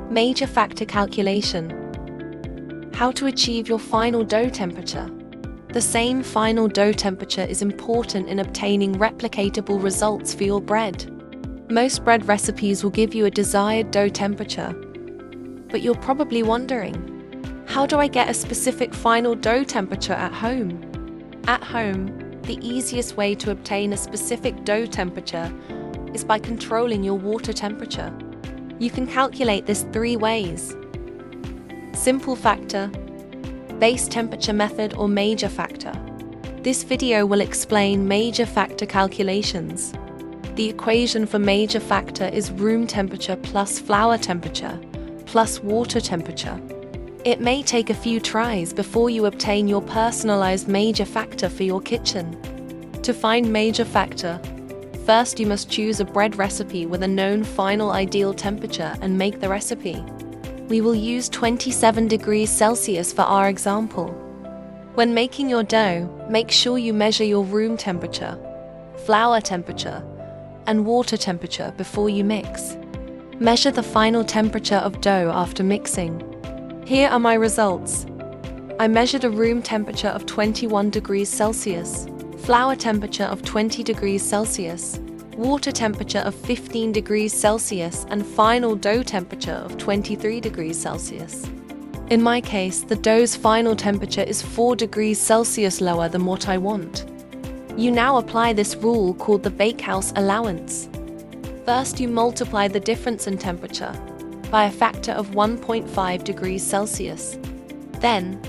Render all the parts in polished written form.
Major factor calculation. How to achieve your final dough temperature. The same final dough temperature is important in obtaining replicatable results for your bread. Most bread recipes will give you a desired dough temperature, but you're probably wondering, how do I get a specific final dough temperature at home? At home, the easiest way to obtain a specific dough temperature is by controlling your water temperature. You can calculate this 3 ways: simple factor, base temperature method, or major factor. This video will explain major factor calculations. The equation for major factor is room temperature plus flour temperature plus water temperature. It may take a few tries before you obtain your personalized major factor for your kitchen. To find major factor, first you must choose a bread recipe with a known final ideal temperature and make the recipe. We will use 27 degrees Celsius for our example. When making your dough, make sure you measure your room temperature, flour temperature, and water temperature before you mix. Measure the final temperature of dough after mixing. Here are my results. I measured a room temperature of 21 degrees Celsius, flour temperature of 20 degrees Celsius, water temperature of 15 degrees Celsius, and final dough temperature of 23 degrees Celsius. In my case, the dough's final temperature is 4 degrees Celsius lower than what I want. You now apply this rule called the bakehouse allowance. First, you multiply the difference in temperature by a factor of 1.5 degrees Celsius. Then,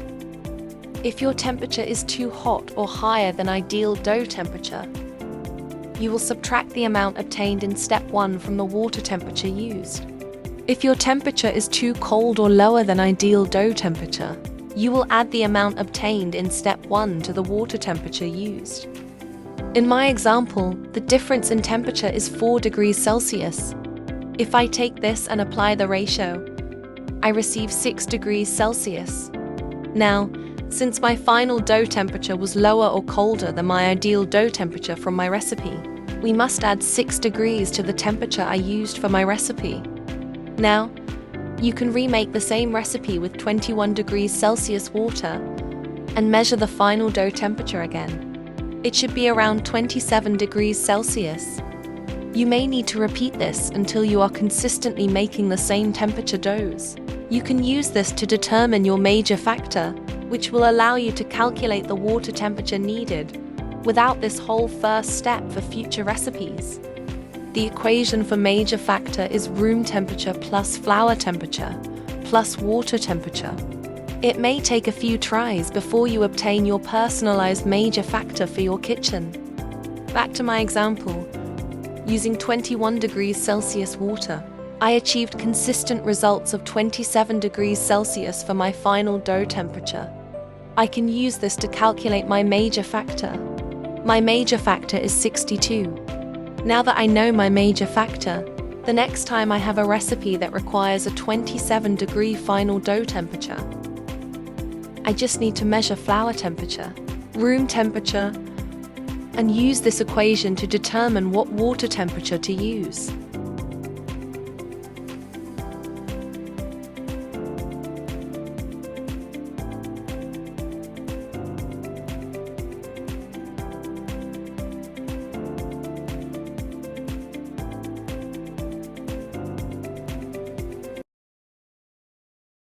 if your temperature is too hot or higher than ideal dough temperature, you will subtract the amount obtained in step 1 from the water temperature used. If your temperature is too cold or lower than ideal dough temperature, you will add the amount obtained in step 1 to the water temperature used. In my example, the difference in temperature is 4 degrees Celsius. If I take this and apply the ratio, I receive 6 degrees Celsius. Now, since my final dough temperature was lower or colder than my ideal dough temperature from my recipe, we must add 6 degrees to the temperature I used for my recipe. Now, you can remake the same recipe with 21 degrees Celsius water and measure the final dough temperature again. It should be around 27 degrees Celsius. You may need to repeat this until you are consistently making the same temperature doughs. You can use this to determine your major factor, which will allow you to calculate the water temperature needed without this whole first step for future recipes. The equation for major factor is room temperature plus flour temperature plus water temperature. It may take a few tries before you obtain your personalized major factor for your kitchen. Back to my example. Using 21 degrees Celsius water, I achieved consistent results of 27 degrees Celsius for my final dough temperature. I can use this to calculate my major factor. My major factor is 62. Now that I know my major factor, the next time I have a recipe that requires a 27-degree final dough temperature, I just need to measure flour temperature, room temperature, and use this equation to determine what water temperature to use.